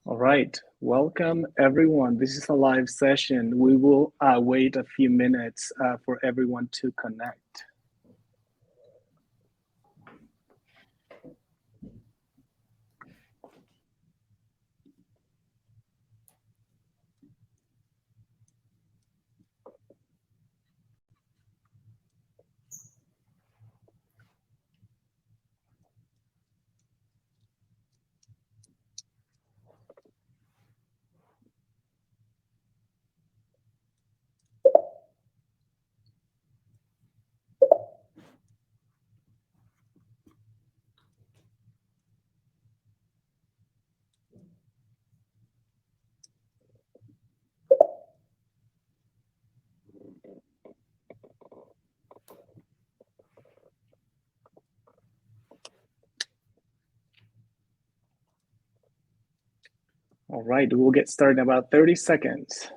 All right, welcome everyone. This is a live session. We will wait a few minutes for everyone to connect. All right, we'll get started in about 30 seconds.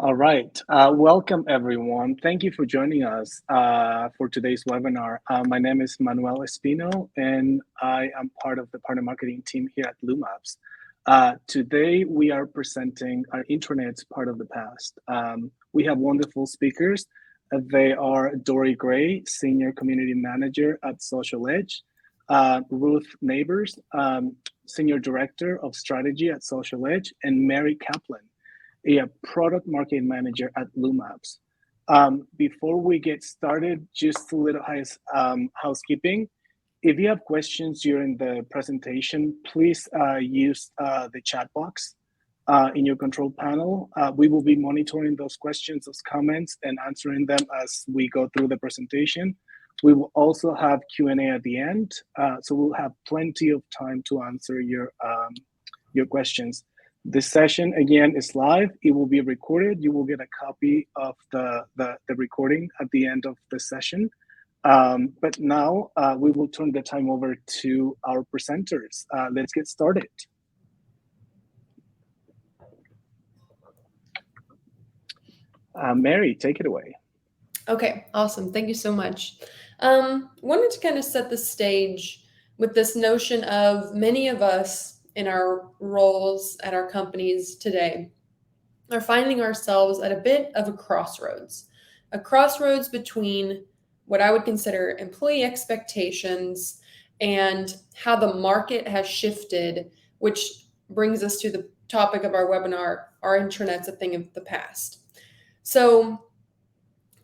All right, welcome everyone. Thank you for joining us for today's webinar. My name is Manuel Espino, and I am part of the partner marketing team here at LumApps. Today, we are presenting our intranets part of the past. We have wonderful speakers. They are Dory Gray, Senior Community Manager at Social Edge, Ruth Neighbors, Senior Director of Strategy at Social Edge, and Mary Kaplan, a product marketing manager at LumApps. Before we get started, just a little housekeeping. If you have questions during the presentation, please use the chat box in your control panel. We will be monitoring those questions, those comments, and answering them as we go through the presentation. We will also have Q&A at the end, so we'll have plenty of time to answer your questions. This session, again, is live. It will be recorded. You will get a copy of the recording at the end of the session. But now we will turn the time over to our presenters. Let's get started. Mary, take it away. Okay, awesome. Thank you so much. Wanted to kind of set the stage with this notion of many of us in our roles at our companies today are finding ourselves at a bit of a crossroads between what I would consider employee expectations and how the market has shifted, which brings us to the topic of our webinar, Are Intranets a Thing of the Past? So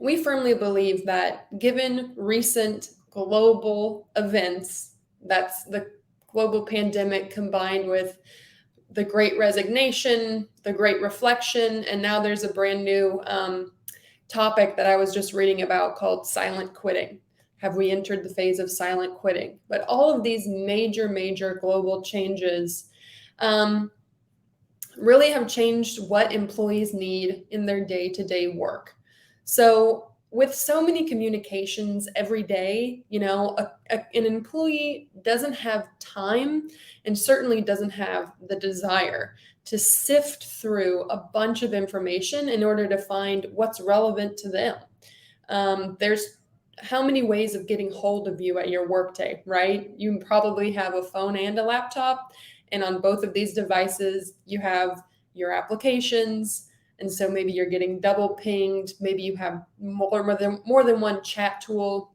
we firmly believe that given recent global events, that's the global pandemic combined with the Great Resignation, the Great Reflection, and now there's a brand new topic that I was just reading about called silent quitting. Have we entered the phase of silent quitting? But all of these major global changes really have changed what employees need in their day-to-day work. So with so many communications every day, an employee doesn't have time and certainly doesn't have the desire to sift through a bunch of information in order to find what's relevant to them. There's how many ways of getting hold of you at your workday, right? You probably have a phone and a laptop, and on both of these devices, you have your applications. And so maybe you're getting double pinged. Maybe you have more than one chat tool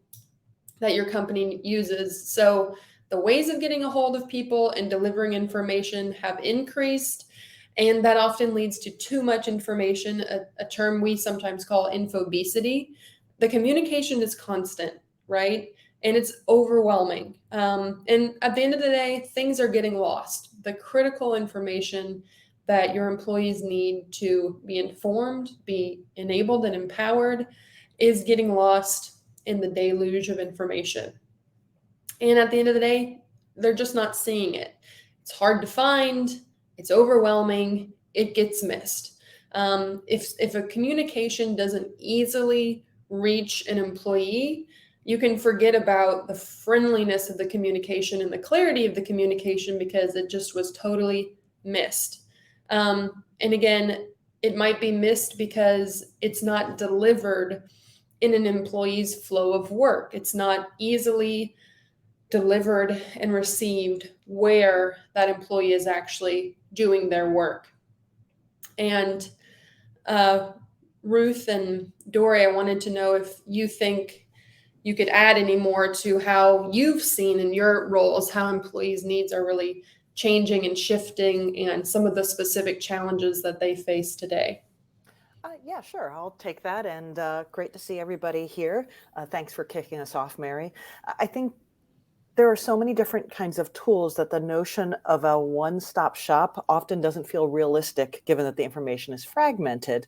that your company uses. So the ways of getting a hold of people and delivering information have increased. And that often leads to too much information, a term we sometimes call infobesity. The communication is constant, right? And it's overwhelming. And at the end of the day, things are getting lost. The critical information that your employees need to be informed, be enabled and empowered is getting lost in the deluge of information. And at the end of the day, they're just not seeing it. It's hard to find, it's overwhelming, it gets missed. If a communication doesn't easily reach an employee, you can forget about the friendliness of the communication and the clarity of the communication because it just was totally missed. And again, it might be missed because it's not delivered in an employee's flow of work. It's not easily delivered and received where that employee is actually doing their work. And uh, Ruth and Dory, I wanted to know if you think you could add any more to how you've seen in your roles how employees' needs are really changing and shifting and some of the specific challenges that they face today. Yeah, sure. I'll take that. And great to see everybody here. Thanks for kicking us off, Mary. I think there are so many different kinds of tools that the notion of a one-stop shop often doesn't feel realistic, given that the information is fragmented.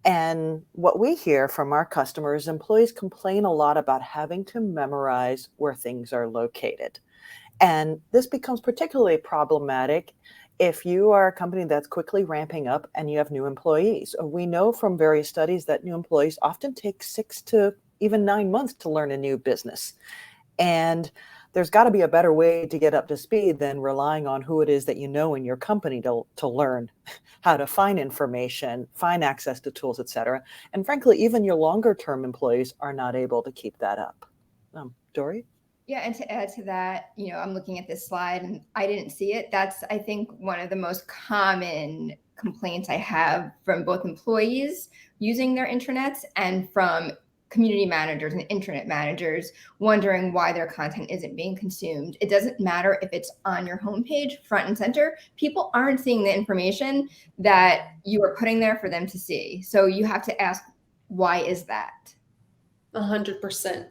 And what we hear from our customers, employees complain a lot about having to memorize where things are located. And this becomes particularly problematic if you are a company that's quickly ramping up and you have new employees. We know from various studies that new employees often take 6 to even 9 months to learn a new business. And there's got to be a better way to get up to speed than relying on who it is that you know in your company to learn how to find information, find access to tools, et cetera. And frankly, even your longer term employees are not able to keep that up. Dory? Yeah, and to add to that, I'm looking at this slide and I didn't see it. That's, I think, one of the most common complaints I have from both employees using their intranets and from community managers and intranet managers wondering why their content isn't being consumed. It doesn't matter if it's on your homepage, front and center. People aren't seeing the information that you are putting there for them to see. So you have to ask, why is that? 100%.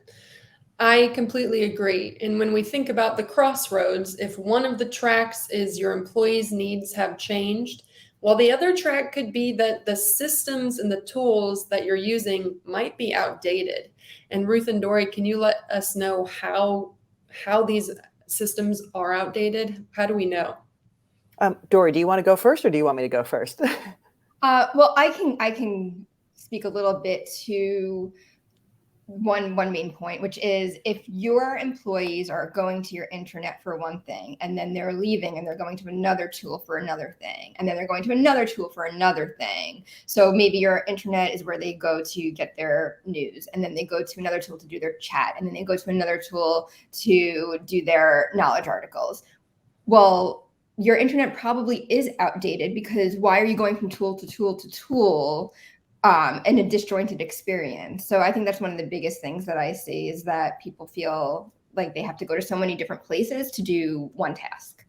I completely agree. And when we think about the crossroads, if one of the tracks is your employees' needs have changed, while the other track could be that the systems and the tools that you're using might be outdated. And Ruth and Dory, can you let us know how these systems are outdated? How do we know? Dory, do you want to go first or do you want me to go first? Well, I can speak a little bit to one main point, which is if your employees are going to your intranet for one thing and then they're leaving and they're going to another tool for another thing and then they're going to another tool for another thing. So maybe your intranet is where they go to get their news, and then they go to another tool to do their chat, and then they go to another tool to do their knowledge articles. Well, your internet probably is outdated, because why are you going from tool to tool to tool in a disjointed experience? So I think that's one of the biggest things that I see, is that people feel like they have to go to so many different places to do one task.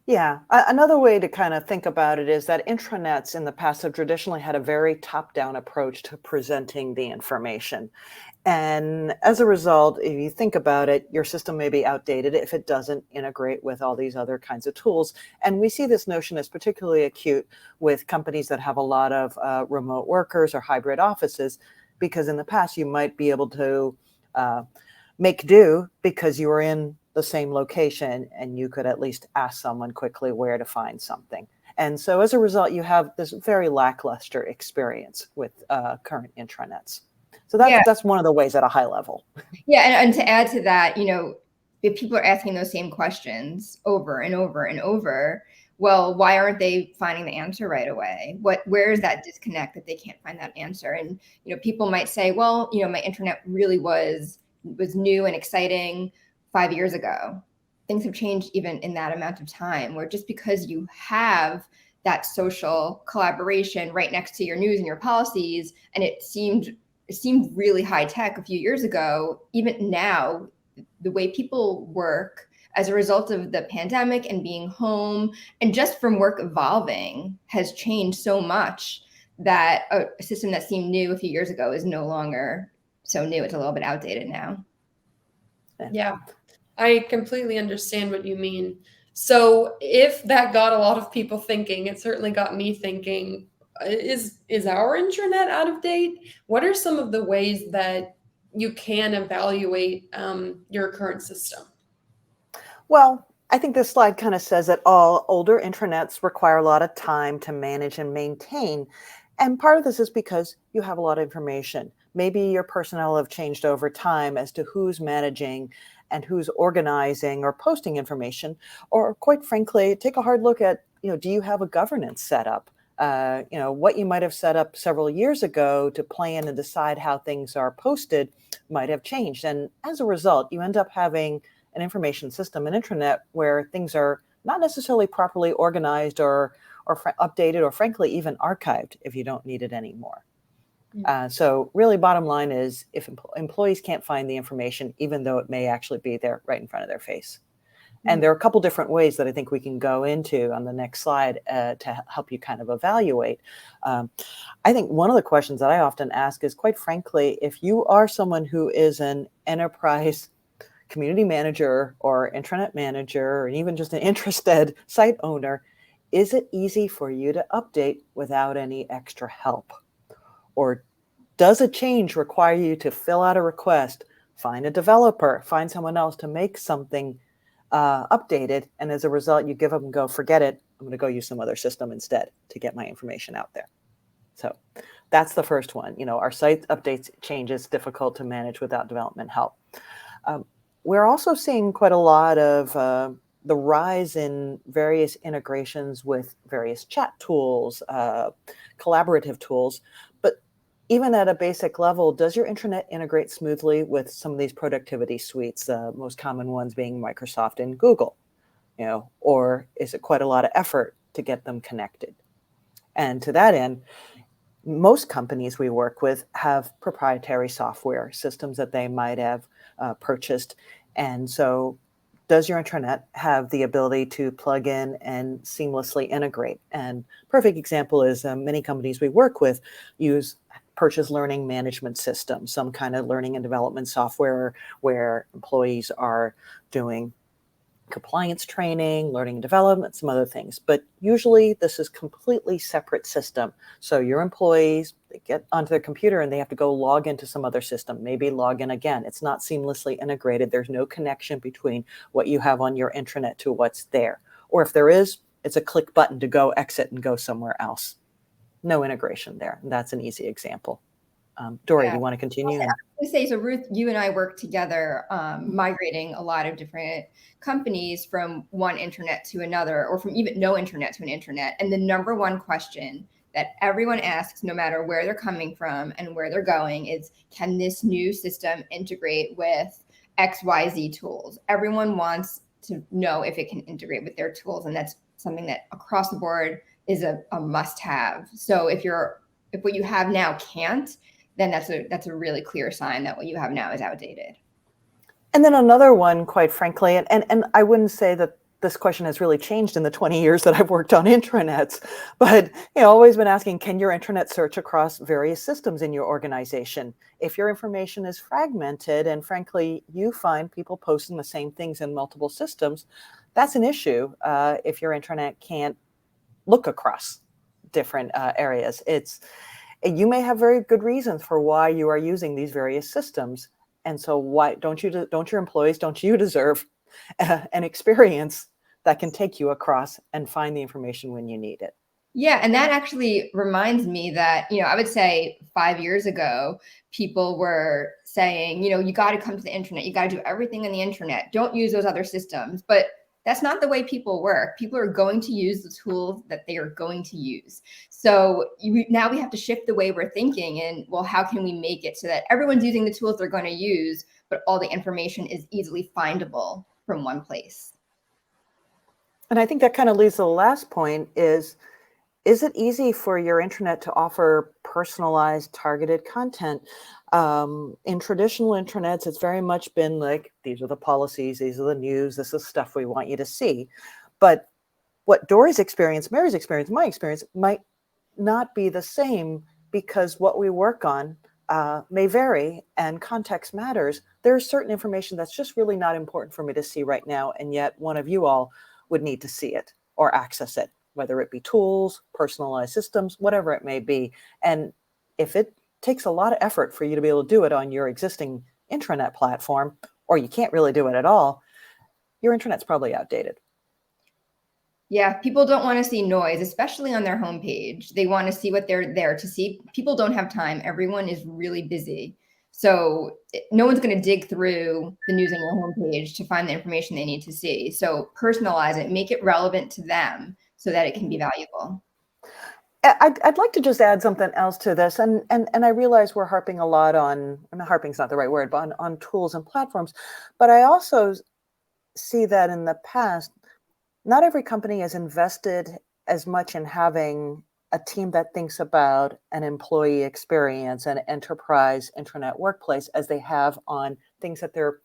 Yeah, another way to kind of think about it is that intranets in the past have traditionally had a very top-down approach to presenting the information. And as a result, if you think about it, your system may be outdated if it doesn't integrate with all these other kinds of tools. And we see this notion as particularly acute with companies that have a lot of remote workers or hybrid offices, because in the past you might be able to make do because you were in the same location and you could at least ask someone quickly where to find something. And so as a result, you have this very lackluster experience with current intranets. So that's one of the ways at a high level. Yeah, and to add to that, if people are asking those same questions over and over and over, well, why aren't they finding the answer right away? Where is that disconnect that they can't find that answer? And people might say, well, my internet really was new and exciting 5 years ago. Things have changed even in that amount of time, where just because you have that social collaboration right next to your news and your policies, and it seemed really high tech a few years ago, even now, the way people work as a result of the pandemic and being home and just from work evolving has changed so much that a system that seemed new a few years ago is no longer so new. It's a little bit outdated now. Yeah, I completely understand what you mean. So if that got a lot of people thinking, it certainly got me thinking, is our intranet out of date? What are some of the ways that you can evaluate your current system? Well, I think this slide kind of says that all older intranets require a lot of time to manage and maintain. And part of this is because you have a lot of information. Maybe your personnel have changed over time as to who's managing and who's organizing or posting information. Or quite frankly, take a hard look at, do you have a governance setup? What you might have set up several years ago to plan and decide how things are posted might have changed. And as a result, you end up having an information system, an intranet, where things are not necessarily properly organized or updated, or frankly, even archived if you don't need it anymore. So really, bottom line is, if employees can't find the information, even though it may actually be there right in front of their face. And there are a couple different ways that I think we can go into on the next slide to help you kind of evaluate. I think one of the questions that I often ask is, quite frankly, if you are someone who is an enterprise community manager or intranet manager, or even just an interested site owner, is it easy for you to update without any extra help? Or does a change require you to fill out a request, find a developer, find someone else to make something updated, and as a result, you give up and go, forget it, I'm going to go use some other system instead to get my information out there? So that's the first one. Our site updates changes difficult to manage without development help. We're also seeing quite a lot of the rise in various integrations with various chat tools, collaborative tools. But even at a basic level, does your intranet integrate smoothly with some of these productivity suites, the most common ones being Microsoft and Google? Or is it quite a lot of effort to get them connected? And to that end, most companies we work with have proprietary software systems that they might have purchased. And so does your intranet have the ability to plug in and seamlessly integrate? And perfect example is many companies we work with purchase learning management systems, some kind of learning and development software where employees are doing compliance training, learning and development, some other things. But usually this is completely separate system. So your employees, they get onto their computer and they have to go log into some other system, maybe log in again. It's not seamlessly integrated. There's no connection between what you have on your intranet to what's there. Or if there is, it's a click button to go exit and go somewhere else. No integration there. And that's an easy example. Dory, do you want to continue? I was going to say, so Ruth, you and I work together migrating a lot of different companies from one internet to another, or from even no internet to an internet. And the number one question that everyone asks, no matter where they're coming from and where they're going, is, can this new system integrate with XYZ tools? Everyone wants to know if it can integrate with their tools. And that's something that across the board is a must have. So if what you have now can't, then that's a really clear sign that what you have now is outdated. And then another one, quite frankly, and I wouldn't say that this question has really changed in the 20 years that I've worked on intranets, but always been asking, can your intranet search across various systems in your organization? If your information is fragmented and frankly, you find people posting the same things in multiple systems, that's an issue if your intranet can't look across different areas. You may have very good reasons for why you are using these various systems. And so why don't you deserve an experience that can take you across and find the information when you need it? Yeah, and that actually reminds me that, I would say 5 years ago, people were saying, you got to come to the internet. You got to do everything in the internet. Don't use those other systems. But that's not the way people work. People are going to use the tools that they are going to use. So now we have to shift the way we're thinking, and well, how can we make it so that everyone's using the tools they're going to use, but all the information is easily findable from one place? And I think that kind of leads to the last point is it easy for your intranet to offer personalized, targeted content? In traditional intranets, it's very much been like, these are the policies, these are the news, this is stuff we want you to see. But what Dory's experience, Mary's experience, my experience might not be the same, because what we work on may vary and context matters. There's certain information that's just really not important for me to see right now, and yet one of you all would need to see it or access it, whether it be tools, personalized systems, whatever it may be. And if it takes a lot of effort for you to be able to do it on your existing intranet platform, or you can't really do it at all, your intranet's probably outdated. Yeah, people don't want to see noise, especially on their homepage. They want to see what they're there to see. People don't have time. Everyone is really busy. So no one's going to dig through the news on your homepage to find the information they need to see. So personalize it, make it relevant to them so that it can be valuable. I'd like to just add something else to this, and I realize we're harping a lot on, harping's not the right word, but on tools and platforms. But I also see that in the past, not every company has invested as much in having a team that thinks about an employee experience and enterprise intranet workplace as they have on things that they're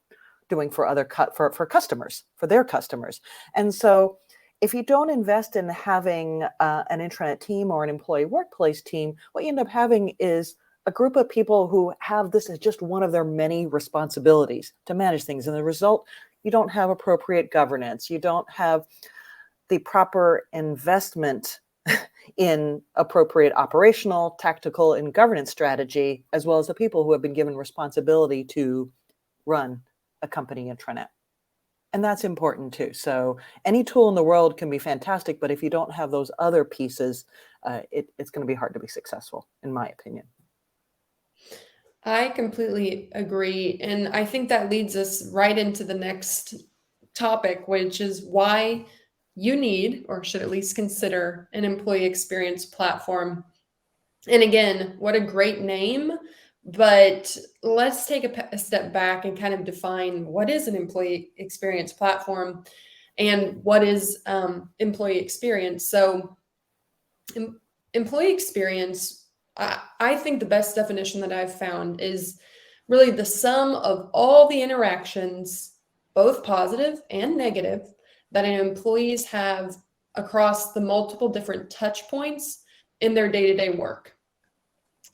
doing for for customers, for their customers. And so if you don't invest in having an intranet team or an employee workplace team, what you end up having is a group of people who have this as just one of their many responsibilities to manage things. And the result, you don't have appropriate governance. You don't have the proper investment in appropriate operational, tactical, and governance strategy, as well as the people who have been given responsibility to run a company intranet. And that's important too. So any tool in the world can be fantastic, but if you don't have those other pieces, it's going to be hard to be successful, in my opinion. I completely agree. And I think that leads us right into the next topic, which is why you need, or should at least consider, an employee experience platform. And again, what a great name. But let's take a step back and kind of define what is an employee experience platform and what is employee experience. So employee experience, I think the best definition that I've found is really the sum of all the interactions, both positive and negative, that employees have across the multiple different touch points in their day-to-day work.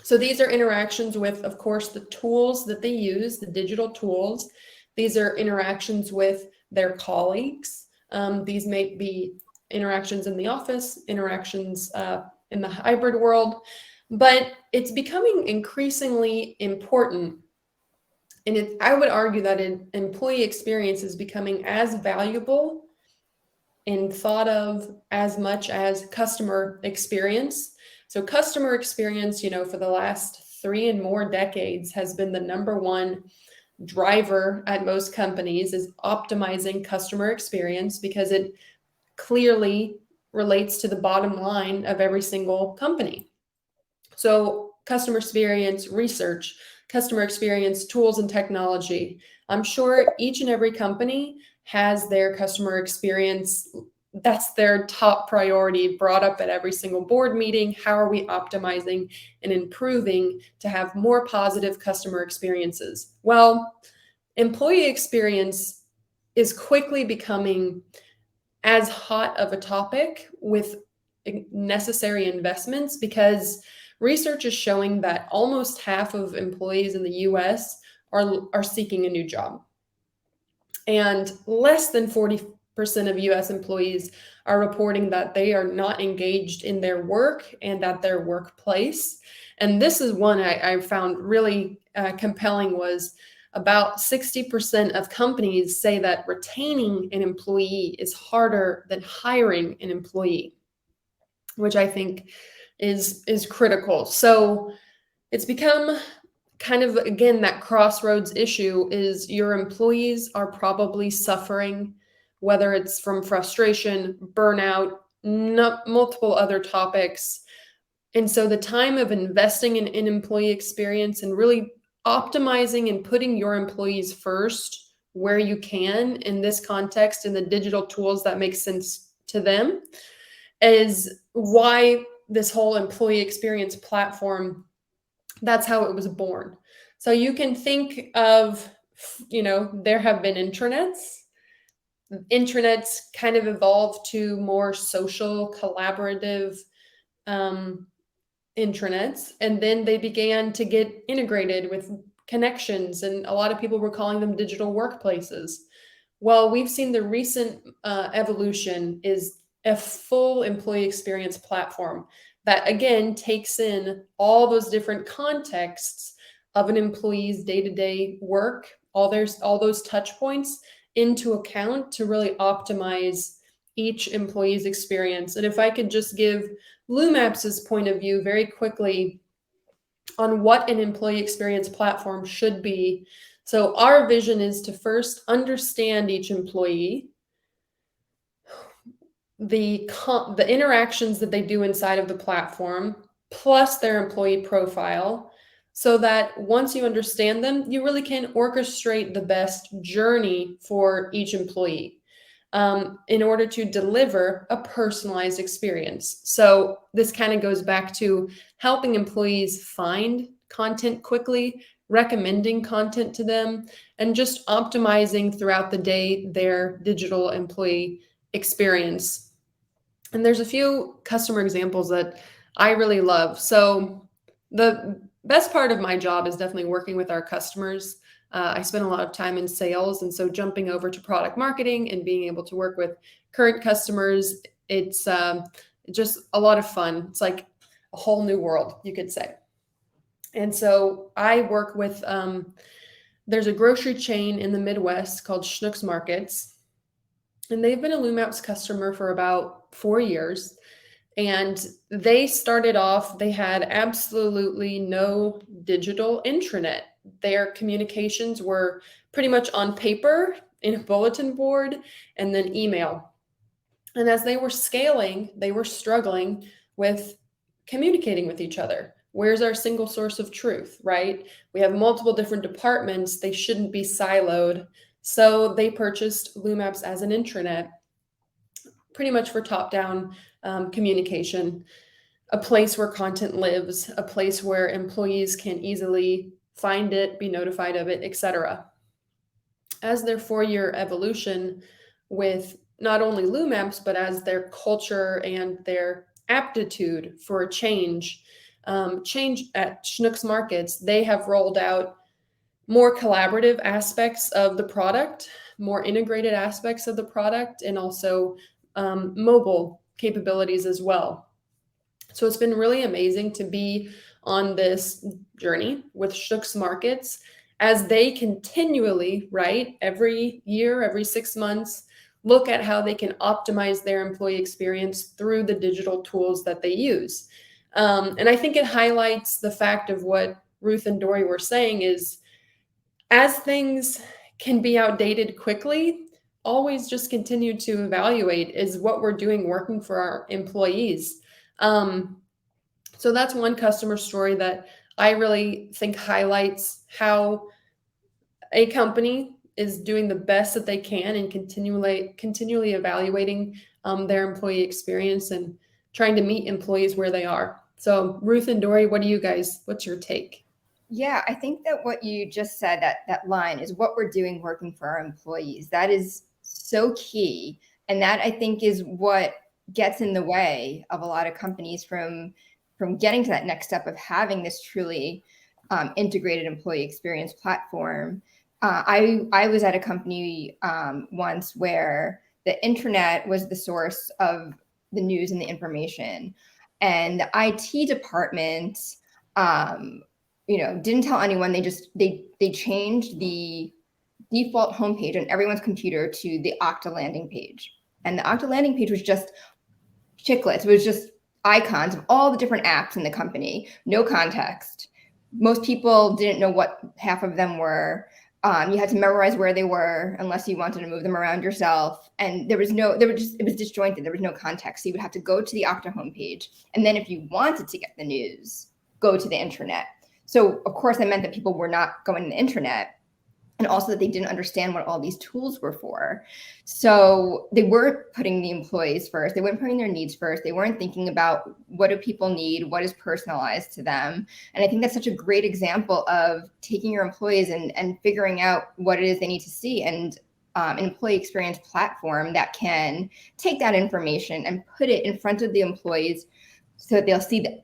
So these are interactions with, of course, the tools that they use, the digital tools. These are interactions with their colleagues. These may be interactions in the office, interactions in the hybrid world, but it's becoming increasingly important. And I would argue that an employee experience is becoming as valuable and thought of as much as customer experience. So customer experience, for the last 3 and more decades has been the number one driver at most companies, is optimizing customer experience, because it clearly relates to the bottom line of every single company. So customer experience research, customer experience tools and technology. I'm sure each and every company has their customer experience. That's their top priority, brought up at every single board meeting. How are we optimizing and improving to have more positive customer experiences? Well, employee experience is quickly becoming as hot of a topic with necessary investments, because research is showing that almost half of employees in the US are seeking a new job. And less than 40% of US employees are reporting that they are not engaged in their work and at their workplace. And this is one I found really compelling, was about 60% of companies say that retaining an employee is harder than hiring an employee, which I think is critical. So it's become kind of, again, that crossroads issue is your employees are probably suffering, whether it's from frustration, burnout, multiple other topics. And so the time of investing in employee experience and really optimizing and putting your employees first where you can in this context, in the digital tools that make sense to them, is why this whole employee experience platform, that's how it was born. So you can think of, there have been intranets. Intranets kind of evolved to more social, collaborative intranets, and then they began to get integrated with connections, and a lot of people were calling them digital workplaces. Well, we've seen the recent evolution is a full employee experience platform that, again, takes in all those different contexts of an employee's day-to-day work, all those touch points into account to really optimize each employee's experience. And if I could just give LumApps' point of view very quickly on what an employee experience platform should be. So our vision is to first understand each employee, the interactions that they do inside of the platform, plus their employee profile, so that once you understand them, you really can orchestrate the best journey for each employee in order to deliver a personalized experience. So this kind of goes back to helping employees find content quickly, recommending content to them, and just optimizing throughout the day their digital employee experience. And there's a few customer examples that I really love. So the best part of my job is definitely working with our customers. I spend a lot of time in sales, and so jumping over to product marketing and being able to work with current customers, it's just a lot of fun. It's like a whole new world, you could say. And so I work with, there's a grocery chain in the Midwest called Schnucks Markets, and they've been a LumApps customer for about 4 years. And they started off, they had absolutely no digital intranet. Their communications were pretty much on paper, in a bulletin board, and then email. And as they were scaling, they were struggling with communicating with each other. Where's our single source of truth, right? We have multiple different departments. They shouldn't be siloed. So they purchased LumApps as an intranet, pretty much for top-down communication, a place where content lives, a place where employees can easily find it, be notified of it, etc. As their 4-year evolution with not only LumApps, but as their culture and their aptitude for change at Schnucks Markets, they have rolled out more collaborative aspects of the product, more integrated aspects of the product, and also mobile capabilities as well. So it's been really amazing to be on this journey with Schnucks Markets as they continually, right, every year, every 6 months, look at how they can optimize their employee experience through the digital tools that they use. And I think it highlights the fact of what Ruth and Dory were saying is, as things can be outdated quickly, always just continue to evaluate, is what we're doing working for our employees. So that's one customer story that I really think highlights how a company is doing the best that they can and continually evaluating their employee experience and trying to meet employees where they are. So Ruth and Dory, what's your take? Yeah, I think that what you just said, that line is what we're doing working for our employees. That is so key. And that, I think, is what gets in the way of a lot of companies from getting to that next step of having this truly integrated employee experience platform. I was at a company once where the internet was the source of the news and the information, and the IT department didn't tell anyone. They changed the default homepage on everyone's computer to the Okta landing page. And the Okta landing page was just chiclets. It was just icons of all the different apps in the company, no context. Most people didn't know what half of them were. You had to memorize where they were unless you wanted to move them around yourself. And it was disjointed. There was no context. So you would have to go to the Okta homepage. And then if you wanted to get the news, go to the intranet. So of course that meant that people were not going to the intranet, and also that they didn't understand what all these tools were for. So they weren't putting the employees first. They weren't putting their needs first. They weren't thinking about what do people need, what is personalized to them. And I think that's such a great example of taking your employees and figuring out what it is they need to see, and an employee experience platform that can take that information and put it in front of the employees so that they'll see the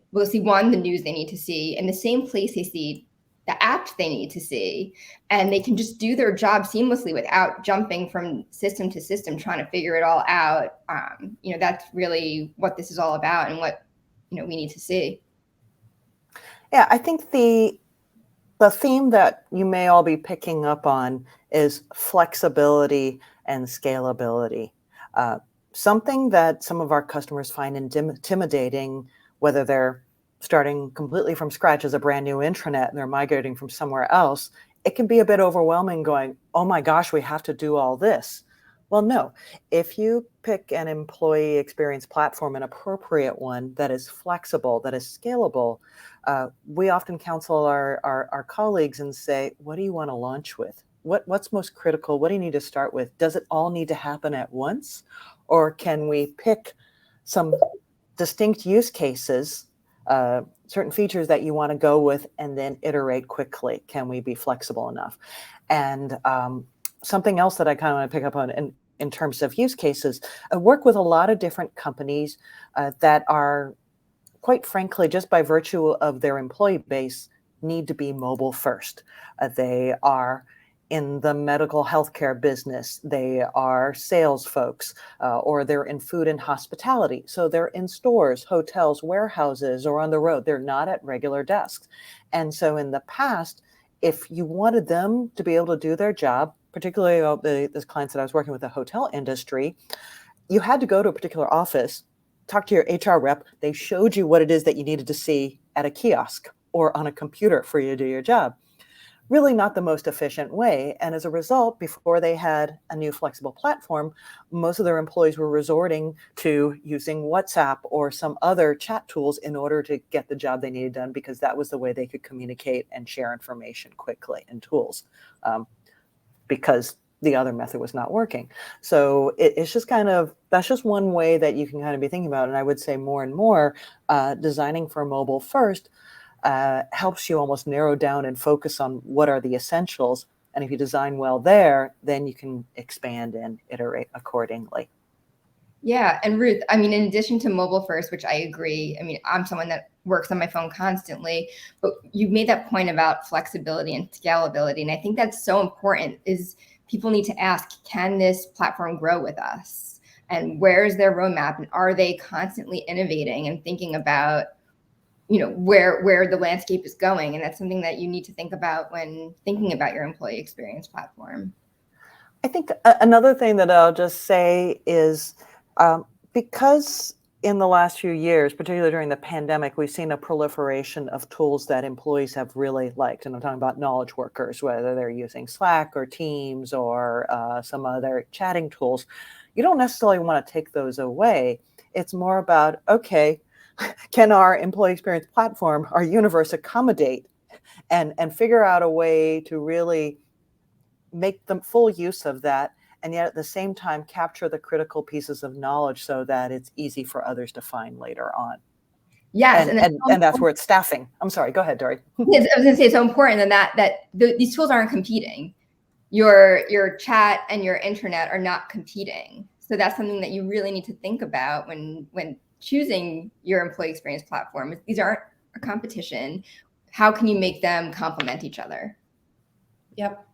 news they need to see, in the same place they see the apps they need to see, and they can just do their job seamlessly without jumping from system to system trying to figure it all out. That's really what this is all about, and what we need to see. Yeah, I think the theme that you may all be picking up on is flexibility and scalability. something that some of our customers find intimidating, whether they're starting completely from scratch as a brand new intranet and they're migrating from somewhere else, it can be a bit overwhelming going, oh my gosh, we have to do all this. Well, no, if you pick an employee experience platform, an appropriate one that is flexible, that is scalable, we often counsel our colleagues and say, what do you want to launch with? What's most critical? What do you need to start with? Does it all need to happen at once? Or can we pick some distinct use cases, certain features that you want to go with, and then iterate quickly? Can we be flexible enough? And something else that I kind of want to pick up on in terms of use cases, I work with a lot of different companies that are, quite frankly, just by virtue of their employee base, need to be mobile first. They are in the medical healthcare business, they are sales folks, or they're in food and hospitality. So they're in stores, hotels, warehouses, or on the road. They're not at regular desks. And so in the past, if you wanted them to be able to do their job, particularly the clients that I was working with, the hotel industry, you had to go to a particular office, talk to your HR rep. They showed you what it is that you needed to see at a kiosk or on a computer for you to do your job. Really not the most efficient way. And as a result, before they had a new flexible platform, most of their employees were resorting to using WhatsApp or some other chat tools in order to get the job they needed done, because that was the way they could communicate and share information quickly and tools, because the other method was not working. So it's just that's just one way that you can kind of be thinking about. And I would say more and more designing for mobile first helps you almost narrow down and focus on what are the essentials. And if you design well there, then you can expand and iterate accordingly. Yeah. And Ruth, I mean, in addition to mobile first, which I agree, I mean, I'm someone that works on my phone constantly, but you made that point about flexibility and scalability. And I think that's so important, is people need to ask, can this platform grow with us? And where's their roadmap? And are they constantly innovating and thinking about, where the landscape is going? And that's something that you need to think about when thinking about your employee experience platform. I think another thing that I'll just say is because in the last few years, particularly during the pandemic, we've seen a proliferation of tools that employees have really liked. And I'm talking about knowledge workers, whether they're using Slack or Teams or some other chatting tools. You don't necessarily want to take those away. It's more about, okay, can our employee experience platform, our universe, accommodate and figure out a way to really make the full use of that, and yet at the same time capture the critical pieces of knowledge so that it's easy for others to find later on. Yes, and that's where it's staffing. I'm sorry, go ahead, Dory. Yes, I was going to say, it's so important that these tools aren't competing. Your chat and your intranet are not competing. So that's something that you really need to think about when choosing your employee experience platform. These aren't a competition. How can you make them complement each other? Yep.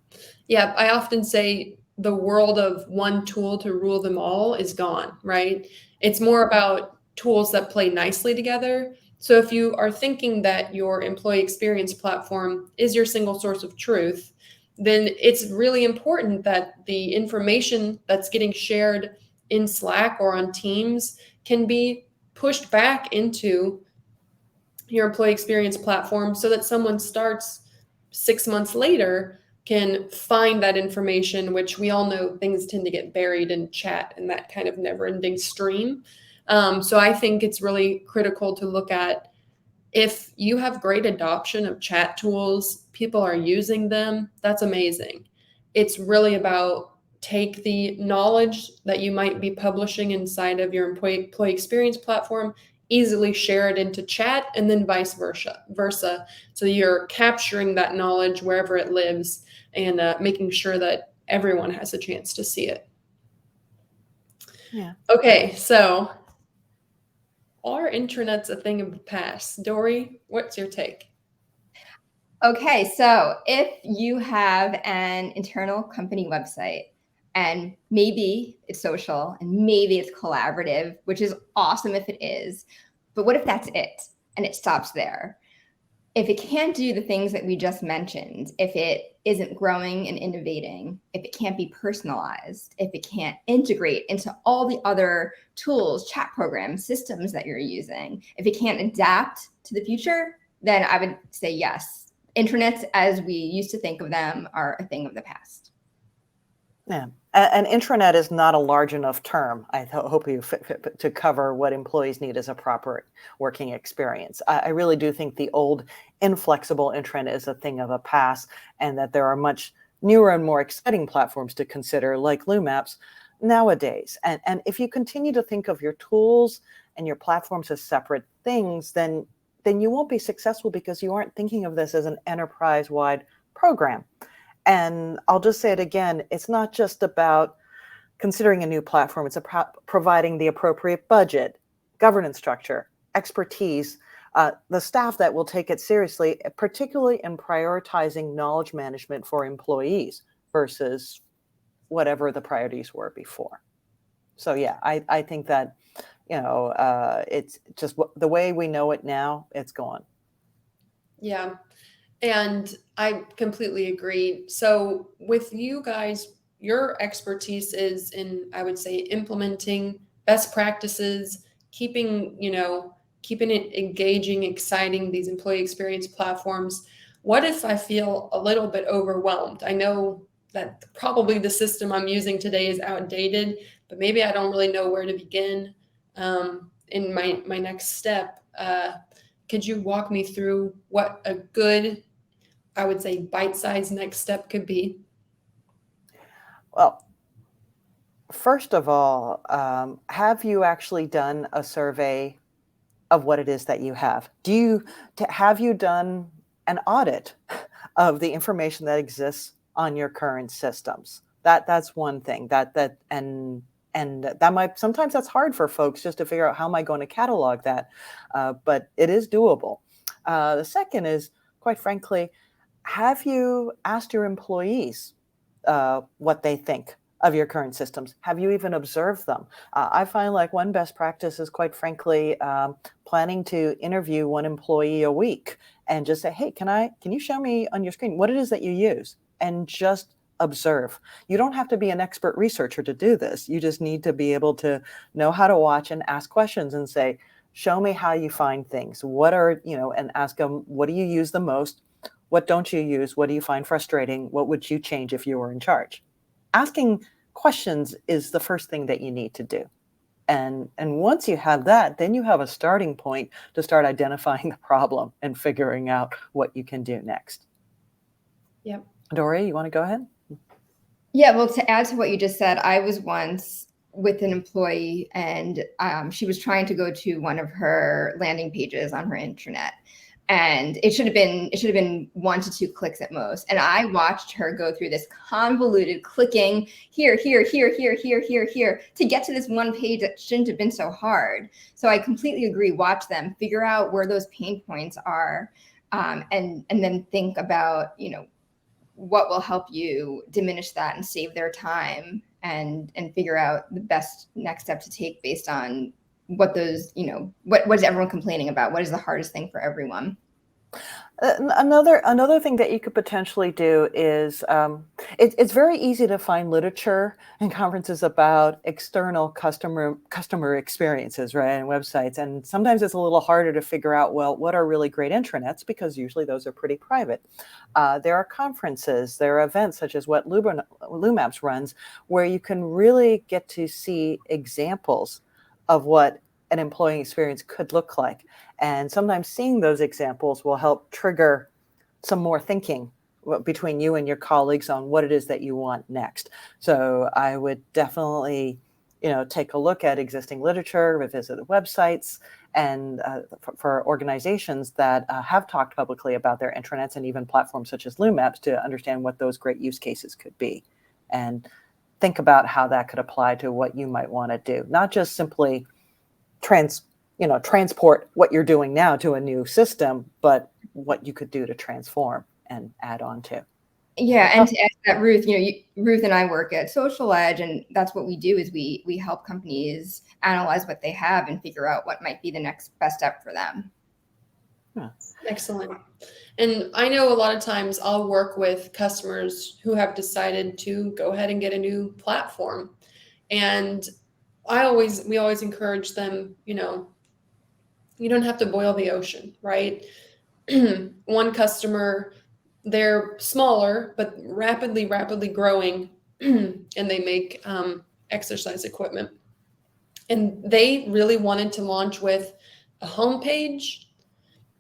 I often say the world of one tool to rule them all is gone, right? It's more about tools that play nicely together. So if you are thinking that your employee experience platform is your single source of truth, then it's really important that the information that's getting shared in Slack or on Teams can be pushed back into your employee experience platform so that someone starts 6 months later can find that information, which we all know things tend to get buried in chat and that kind of never-ending stream. So I think it's really critical to look at, if you have great adoption of chat tools, people are using them, that's amazing. It's really about take the knowledge that you might be publishing inside of your employee experience platform, easily share it into chat, and then vice versa. So you're capturing that knowledge wherever it lives and making sure that everyone has a chance to see it. Yeah. Okay, so are intranets a thing of the past? Dory, what's your take? Okay, so if you have an internal company website, and maybe it's social and maybe it's collaborative, which is awesome if it is, but what if that's it and it stops there? if it can't do the things that we just mentioned, if it isn't growing and innovating, if it can't be personalized, if it can't integrate into all the other tools, chat programs, systems that you're using, if it can't adapt to the future, then I would say yes. Intranets, as we used to think of them, are a thing of the past. Yeah. An intranet is not a large enough term, I hope you fit to cover what employees need as a proper working experience. I really do think the old inflexible intranet is a thing of the past, and that there are much newer and more exciting platforms to consider, like LumApps, nowadays. And if you continue to think of your tools and your platforms as separate things, then you won't be successful, because you aren't thinking of this as an enterprise-wide program. And I'll just say it again, it's not just about considering a new platform, it's about providing the appropriate budget, governance structure, expertise, the staff that will take it seriously, particularly in prioritizing knowledge management for employees versus whatever the priorities were before. So yeah, I think that, it's just the way we know it now, it's gone. Yeah. And I completely agree. So with you guys, your expertise is in, I would say, implementing best practices, keeping it engaging, exciting, these employee experience platforms. What if I feel a little bit overwhelmed? I know that probably the system I'm using today is outdated, but maybe I don't really know where to begin in my next step. Could you walk me through what a good, I would say, bite-sized next step could be? Well, first of all, have you actually done a survey of what it is that you have? Have you done an audit of the information that exists on your current systems? That's one thing. And that might, sometimes that's hard for folks, just to figure out, how am I going to catalog that? But it is doable. The second is, quite frankly, have you asked your employees what they think of your current systems? Have you even observed them? I find like one best practice is, quite frankly, planning to interview one employee a week and just say, hey, can you show me on your screen what it is that you use? And just observe. You don't have to be an expert researcher to do this. You just need to be able to know how to watch and ask questions and say, show me how you find things. And ask them, what do you use the most? What don't you use? What do you find frustrating? What would you change if you were in charge? Asking questions is the first thing that you need to do. And once you have that, then you have a starting point to start identifying the problem and figuring out what you can do next. Yep. Dory, you want to go ahead? Yeah, well, to add to what you just said, I was once with an employee, and she was trying to go to one of her landing pages on her intranet, and it should have been 1 to 2 clicks at most. And I watched her go through this convoluted clicking here to get to this one page that shouldn't have been so hard. So I completely agree. Watch them, figure out where those pain points are, and then think about, what will help you diminish that and save their time, and figure out the best next step to take based on what those, what is everyone complaining about? What is the hardest thing for everyone? Another thing that you could potentially do is, it's very easy to find literature and conferences about external customer experiences, right, and websites. And sometimes it's a little harder to figure out, well, what are really great intranets, because usually those are pretty private. There are conferences, there are events such as what LumApps runs, where you can really get to see examples of what an employee experience could look like. And sometimes seeing those examples will help trigger some more thinking between you and your colleagues on what it is that you want next. So I would definitely, take a look at existing literature, revisit the websites, and for organizations that have talked publicly about their intranets, and even platforms such as LumApps, to understand what those great use cases could be, and think about how that could apply to what you might want to do. Not just simply transport what you're doing now to a new system, but what you could do to transform and add on to. Yeah, and to add to that, Ruth, Ruth and I work at Social Edge, and that's what we do, is we help companies analyze what they have and figure out what might be the next best step for them. Excellent. And I know a lot of times I'll work with customers who have decided to go ahead and get a new platform. And we always encourage them, you don't have to boil the ocean, right? One customer, they're smaller, but rapidly growing, and they make exercise equipment. And they really wanted to launch with a homepage,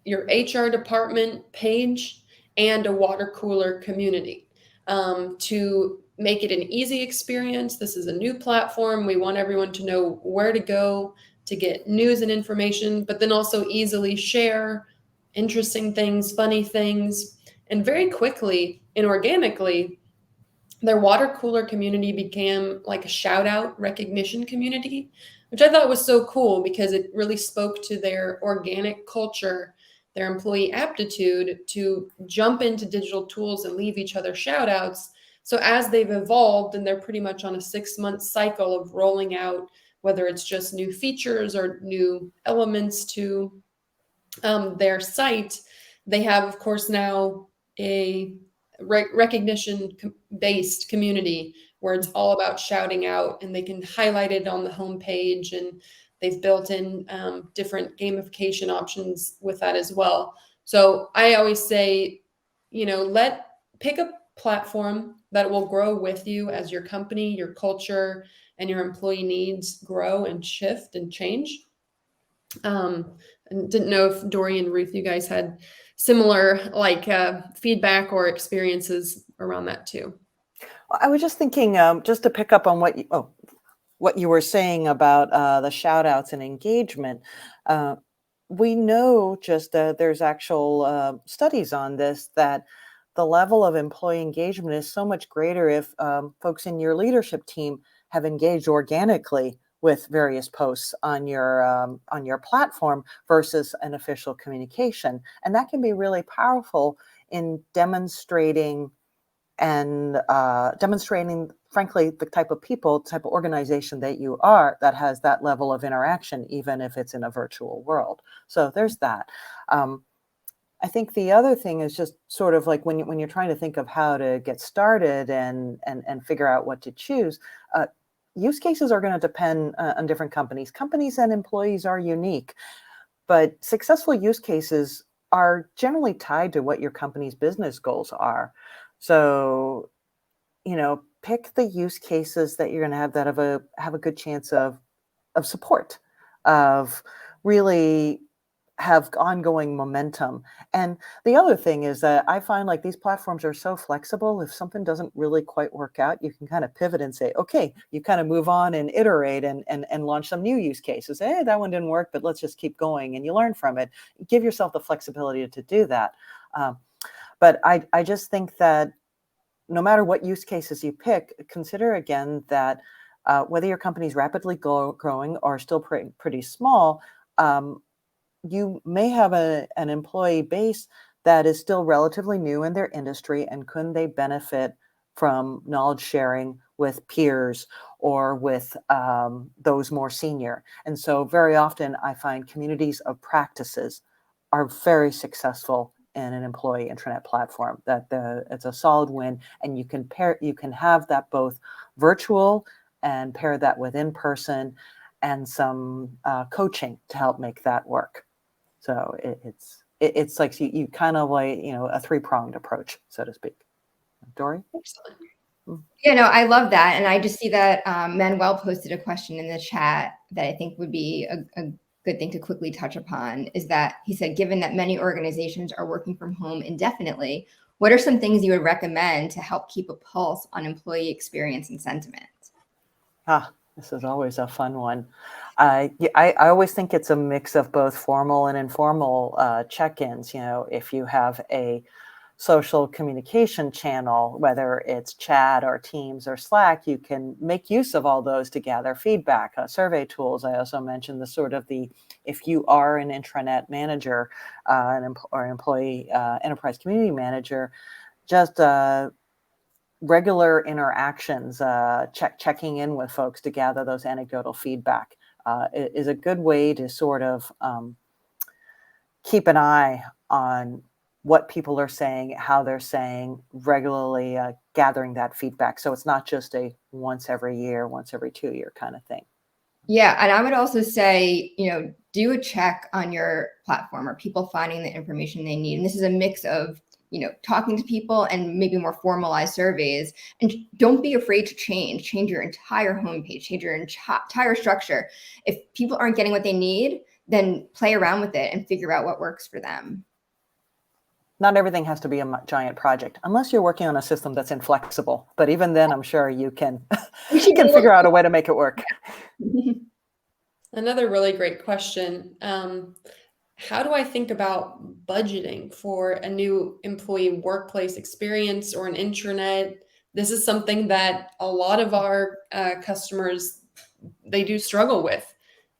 your HR department page, and a water cooler community to make it an easy experience. This is a new platform. We want everyone to know where to go to get news and information, but then also easily share interesting things, funny things. And very quickly and organically, their water cooler community became like a shout out recognition community, which I thought was so cool because it really spoke to their organic culture, their employee aptitude to jump into digital tools and leave each other shout outs. So as they've evolved, and they're pretty much on a 6-month cycle of rolling out, whether it's just new features or new elements to their site, they have, of course, now a recognition based community where it's all about shouting out, and they can highlight it on the homepage, and they've built in different gamification options with that as well. So I always say, pick a platform that will grow with you as your company, your culture, and your employee needs grow and shift and change. And didn't know if Dory and Ruth, you guys had similar feedback or experiences around that too. Well, I was just thinking, just to pick up on what you were saying about the shout outs and engagement. We know just there's actual studies on this, that the level of employee engagement is so much greater if folks in your leadership team have engaged organically with various posts on your platform versus an official communication. And that can be really powerful in demonstrating, frankly, the type of organization that you are that has that level of interaction, even if it's in a virtual world. So there's that. I think the other thing is just sort of like when you're trying to think of how to get started and figure out what to choose, use cases are going to depend on different companies. Companies and employees are unique, but successful use cases are generally tied to what your company's business goals are. So, pick the use cases that you're going to have that have a good chance of support, of really have ongoing momentum. And the other thing is that I find like these platforms are so flexible. If something doesn't really quite work out, you can kind of pivot and say, okay, you kind of move on and iterate and launch some new use cases. Hey, that one didn't work, but let's just keep going. And you learn from it. Give yourself the flexibility to do that. But I just think that no matter what use cases you pick, consider again that whether your company is rapidly growing or still pretty small, you may have an employee base that is still relatively new in their industry, and couldn't they benefit from knowledge sharing with peers or with those more senior? And so very often I find communities of practices are very successful in an employee intranet platform, that it's a solid win, and you can have that both virtual and pair that with in-person and some coaching to help make that work. So it's like you kind of like, a 3-pronged approach, so to speak. Dory? Excellent. Yeah, no, I love that. And I just see that Manuel posted a question in the chat that I think would be a good thing to quickly touch upon, is that he said, given that many organizations are working from home indefinitely, what are some things you would recommend to help keep a pulse on employee experience and sentiment? This is always a fun one. I always think it's a mix of both formal and informal check-ins. If you have a social communication channel, whether it's chat or Teams or Slack, you can make use of all those to gather feedback. Survey tools, I also mentioned if you are an intranet manager or employee enterprise community manager, just regular interactions, checking in with folks to gather those anecdotal feedback is a good way to sort of keep an eye on what people are saying, how they're saying, regularly gathering that feedback. So it's not just a once every year, once every 2 year kind of thing. Yeah. And I would also say, do a check on your platform. Are people finding the information they need? And this is a mix of, talking to people and maybe more formalized surveys. And don't be afraid to change your entire homepage, change your entire structure. If people aren't getting what they need, then play around with it and figure out what works for them. Not everything has to be a giant project, unless you're working on a system that's inflexible. But even then, I'm sure you can figure out a way to make it work. Another really great question. How do I think about budgeting for a new employee workplace experience or an intranet? This is something that a lot of our customers, they do struggle with.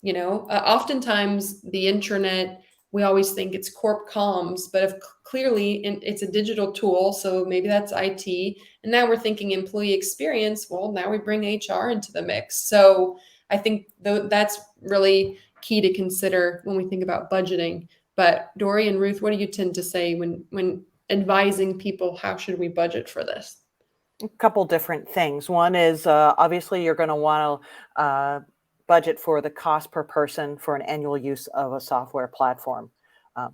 Oftentimes the intranet, we always think it's corp comms, but if clearly it's a digital tool, so maybe that's IT. And now we're thinking employee experience. Well, now we bring HR into the mix. So I think that's really key to consider when we think about budgeting. But Dory and Ruth, what do you tend to say when advising people, how should we budget for this? A couple different things. One is obviously you're going to want to budget for the cost per person for an annual use of a software platform.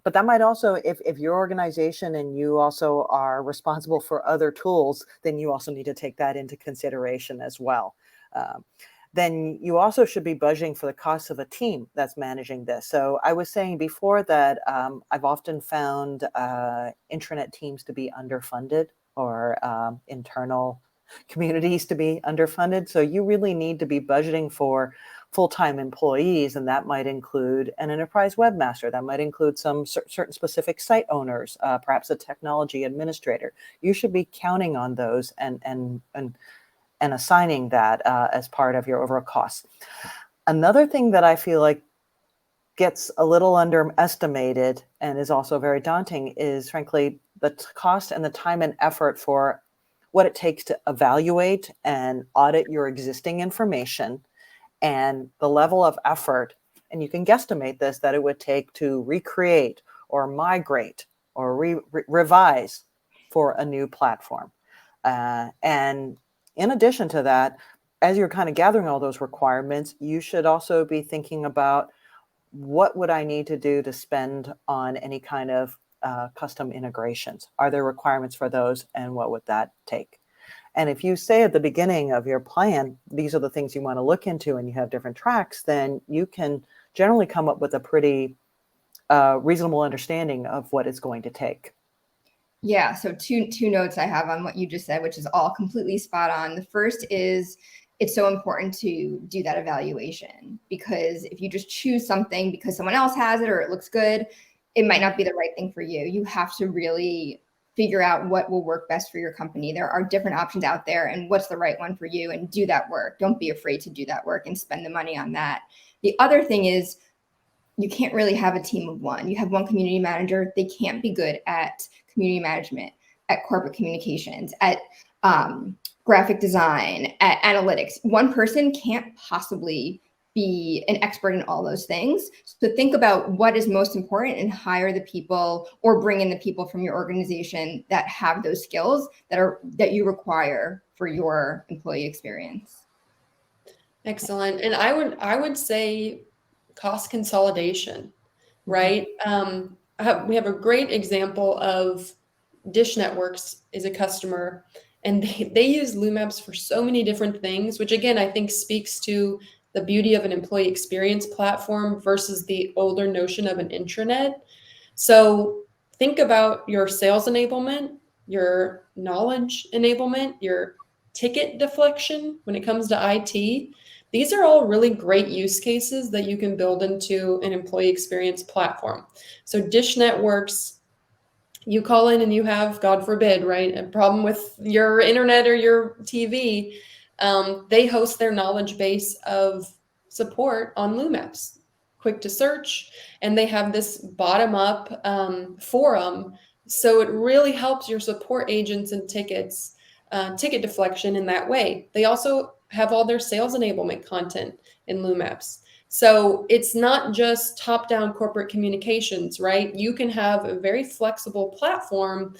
But that might also, if your organization and you also are responsible for other tools, then you also need to take that into consideration as well. Then you also should be budgeting for the cost of a team that's managing this. So I was saying before that I've often found intranet teams to be underfunded, or internal communities to be underfunded. So you really need to be budgeting for full-time employees, and that might include an enterprise webmaster. That might include some certain specific site owners, perhaps a technology administrator. You should be counting on those and assigning that as part of your overall costs. Another thing that I feel like gets a little underestimated and is also very daunting is, frankly, the cost and the time and effort for what it takes to evaluate and audit your existing information, and the level of effort, and you can guesstimate this, that it would take to recreate or migrate or revise for a new platform. And in addition to that, as you're kind of gathering all those requirements, you should also be thinking about, what would I need to do to spend on any kind of custom integrations? Are there requirements for those, and what would that take? And if you say at the beginning of your plan, these are the things you want to look into, and you have different tracks, then you can generally come up with a pretty reasonable understanding of what it's going to take. Yeah, so two notes I have on what you just said, which is all completely spot on. The first is, it's so important to do that evaluation, because if you just choose something because someone else has it or it looks good, it might not be the right thing for you. You have to really figure out what will work best for your company. There are different options out there, and what's the right one for you, and do that work. Don't be afraid to do that work and spend the money on that. The other thing is, you can't really have a team of one. You have one community manager. They can't be good at community management, at corporate communications, at graphic design, at analytics. One person can't possibly be an expert in all those things. So think about what is most important and hire the people, or bring in the people from your organization that have those skills that you require for your employee experience. Excellent. And I would say cost consolidation, right? We have a great example of Dish Networks is a customer, and they use LumApps for so many different things, which again, I think speaks to the beauty of an employee experience platform versus the older notion of an intranet. So think about your sales enablement, your knowledge enablement, your ticket deflection when it comes to IT. These are all really great use cases that you can build into an employee experience platform. So Dish Networks, you call in and you have, God forbid, right, a problem with your internet or your TV. They host their knowledge base of support on LumApps, quick to search, and they have this bottom-up forum. So it really helps your support agents and ticket deflection in that way. They also have all their sales enablement content in LumApps. So it's not just top-down corporate communications, right? You can have a very flexible platform.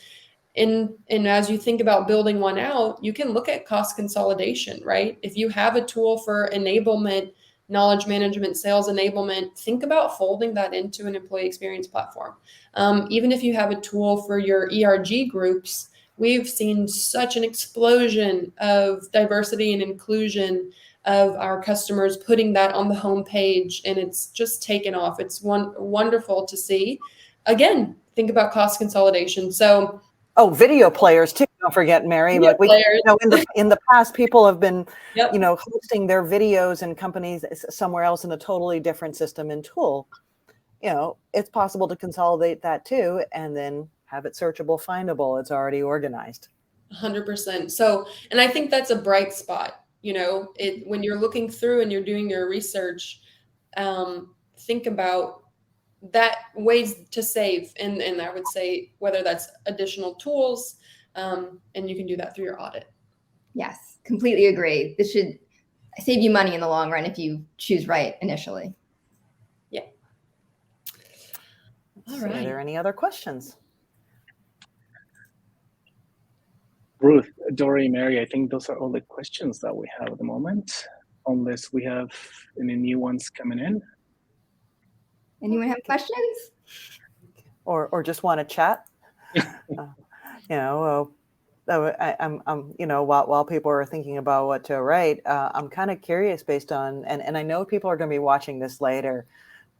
And as you think about building one out, you can look at cost consolidation, right? If you have a tool for enablement, knowledge management, sales enablement, think about folding that into an employee experience platform. Even if you have a tool for your ERG groups, we've seen such an explosion of diversity and inclusion of our customers putting that on the homepage, and it's just taken off. It's wonderful to see. Again, think about cost consolidation. So, oh, video players too. Don't forget, Mary. video Like we, players. in the past, people have been, Yep. hosting their videos in companies somewhere else in a totally different system and tool. It's possible to consolidate that too, and then have it searchable, findable. It's already organized. 100%. So, and I think that's a bright spot. When you're looking through and you're doing your research, think about that ways to save. And I would say whether that's additional tools, and you can do that through your audit. Yes, completely agree. This should save you money in the long run if you choose right initially. Yeah. All Are right. there any other questions? Ruth, Dory, Mary, I think those are all the questions that we have at the moment, unless we have any new ones coming in. Anyone have questions? Or just want to chat? While people are thinking about what to write, I'm kind of curious based on, and I know people are going to be watching this later,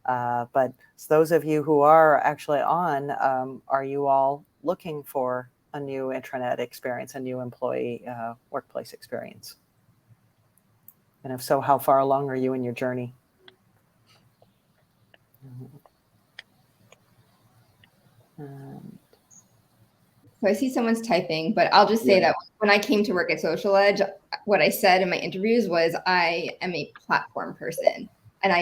but those of you who are actually on, are you all looking for a new intranet experience, a new employee workplace experience? And if so, how far along are you in your journey? So I see someone's typing, but I'll just say that when I came to work at Social Edge, what I said in my interviews was I am a platform person. And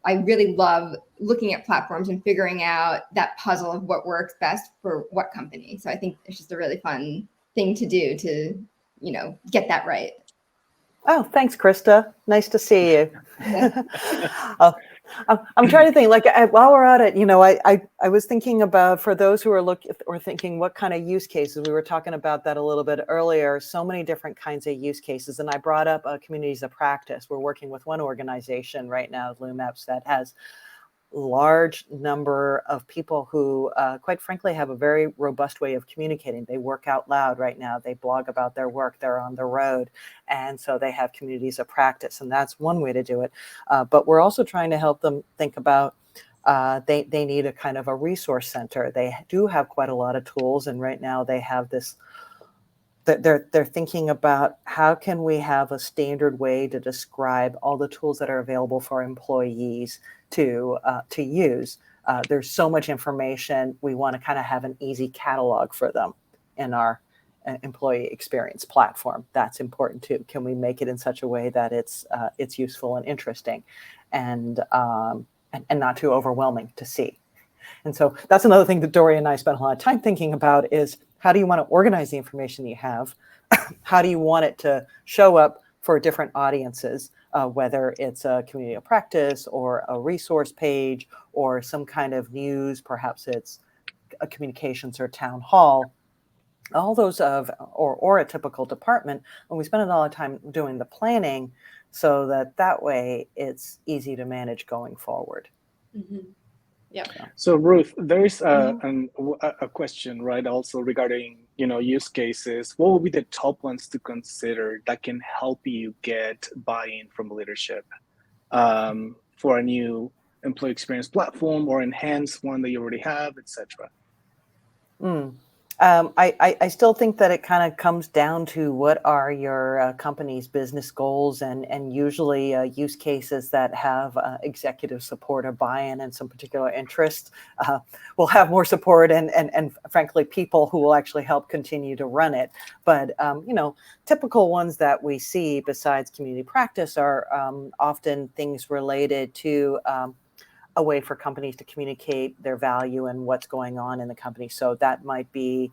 I really love looking at platforms and figuring out that puzzle of what works best for what company. So I think it's just a really fun thing to do to, get that right. Oh, thanks, Krista. Nice to see you. I'm trying to think, while we're at it, I was thinking about, for those who are thinking what kind of use cases, we were talking about that a little bit earlier, so many different kinds of use cases. And I brought up communities of practice. We're working with one organization right now, LumApps, that has large number of people who, quite frankly, have a very robust way of communicating. They work out loud right now. They blog about their work. They're on the road. And so they have communities of practice. And that's one way to do it. But we're also trying to help them think about, they need a kind of a resource center. They do have quite a lot of tools. And right now they have this, they're thinking about how can we have a standard way to describe all the tools that are available for employees to use. There's so much information. We want to kind of have an easy catalog for them in our employee experience platform. That's important too. Can we make it in such a way that it's useful and interesting, and not too overwhelming to see? And so that's another thing that Dory and I spent a lot of time thinking about is, how do you want to organize the information you have? How do you want it to show up for different audiences, whether it's a community of practice or a resource page or some kind of news, perhaps it's a communications or town hall, all those or a typical department. And we spend a lot of time doing the planning so that way it's easy to manage going forward. Mm-hmm. Yeah. So Ruth, there is a question, right? Also regarding, use cases. What would be the top ones to consider that can help you get buy-in from leadership for a new employee experience platform or enhance one that you already have, etc.? I still think that it kind of comes down to what are your company's business goals, and usually use cases that have executive support or buy-in and some particular interest will have more support and frankly people who will actually help continue to run it. But typical ones that we see besides community practice are often things related to a way for companies to communicate their value and what's going on in the company. So that might be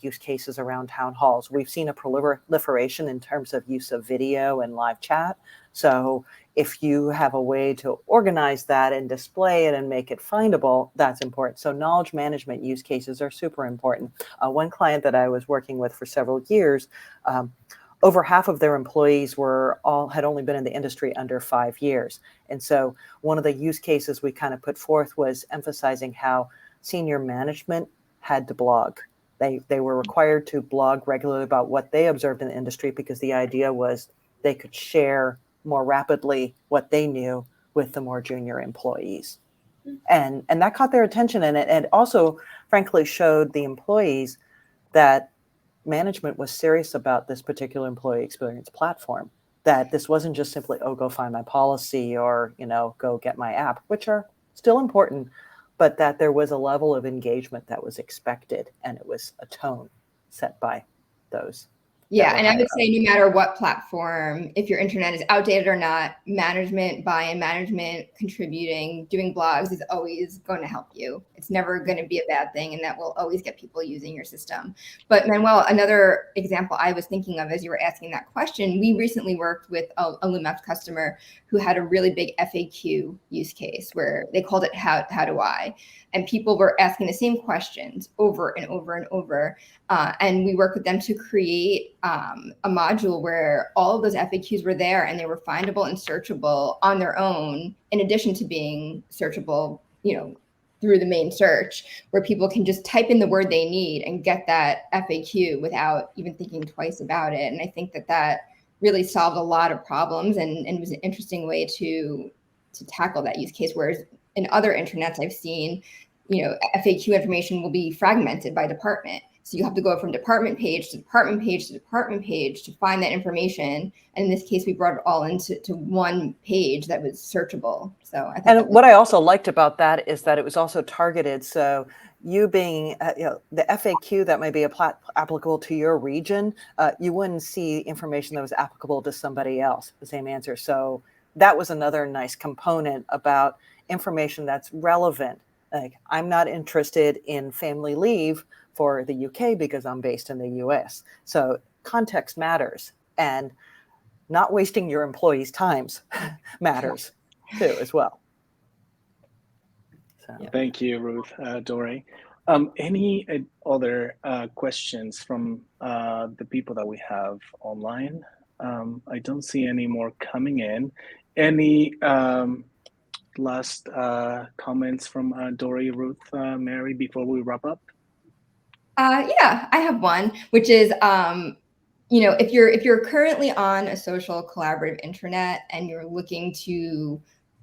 use cases around town halls. We've seen a proliferation in terms of use of video and live chat So if you have a way to organize that and display it and make it findable, that's important. So knowledge management use cases are super important. One client that I was working with for several years, over half of their employees had only been in the industry under 5 years. And so one of the use cases we kind of put forth was emphasizing how senior management had to blog. They were required to blog regularly about what they observed in the industry, because the idea was they could share more rapidly what they knew with the more junior employees. And that caught their attention, and it also frankly showed the employees that management was serious about this particular employee experience platform, that this wasn't just simply, oh, go find my policy or, go get my app, which are still important, but that there was a level of engagement that was expected, and it was a tone set by those. Yeah, and I would say no matter what platform, if your internet is outdated or not, management, buy-in, management, contributing, doing blogs is always going to help you. It's never going to be a bad thing, and that will always get people using your system. But Manuel, another example I was thinking of as you were asking that question, we recently worked with a LumApps customer who had a really big FAQ use case where they called it How Do I? And people were asking the same questions over and over and over. And we worked with them to create a module where all of those FAQs were there and they were findable and searchable on their own, in addition to being searchable, through the main search, where people can just type in the word they need and get that FAQ without even thinking twice about it. And I think that really solved a lot of problems and was an interesting way to tackle that use case. Whereas in other intranets I've seen, FAQ information will be fragmented by department. So you have to go from department page to department page to department page to find that information. And in this case, we brought it all into one page that was searchable. So I think what I also liked about that is that it was also targeted. So you being, the FAQ that may be applicable to your region, you wouldn't see information that was applicable to somebody else, the same answer. So that was another nice component about information that's relevant. Like, I'm not interested in family leave for the UK because I'm based in the US. So context matters, and not wasting your employees' times matters too as well. So. Thank you, Ruth, Doré. Any other questions from the people that we have online? I don't see any more coming in. Any last comments from Doré, Ruth, Mary, before we wrap up? Yeah, I have one, which is, if you're currently on a social collaborative intranet and you're looking to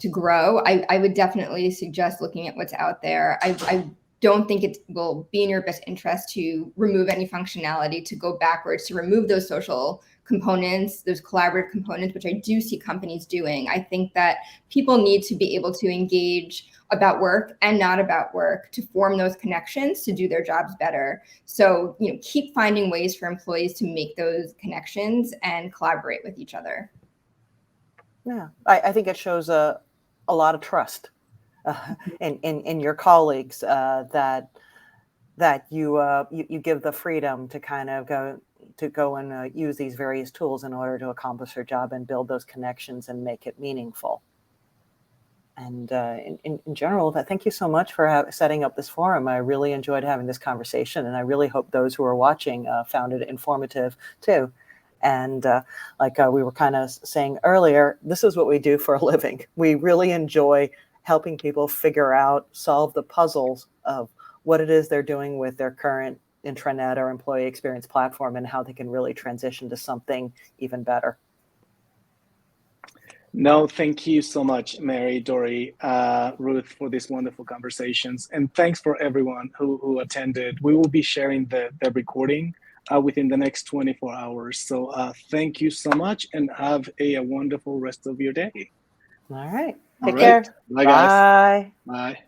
grow, I would definitely suggest looking at what's out there. I don't think it will be in your best interest to remove any functionality, to go backwards, to remove those social components, those collaborative components, which I do see companies doing. I think that people need to be able to engage about work and not about work, to form those connections, to do their jobs better. So, keep finding ways for employees to make those connections and collaborate with each other. Yeah, I think it shows a lot of trust in your colleagues, that you give the freedom to kind of go and use these various tools in order to accomplish their job and build those connections and make it meaningful. And in general, thank you so much for setting up this forum. I really enjoyed having this conversation, and I really hope those who are watching found it informative too. And like we were kind of saying earlier, this is what we do for a living. We really enjoy helping people solve the puzzles of what it is they're doing with their current intranet or employee experience platform, and how they can really transition to something even better. No, thank you so much, Mary, Doré, Ruth, for these wonderful conversations. And thanks for everyone who attended. We will be sharing the recording within the next 24 hours. So thank you so much, and have a wonderful rest of your day. All right. Take care. Bye, guys. Bye. Bye.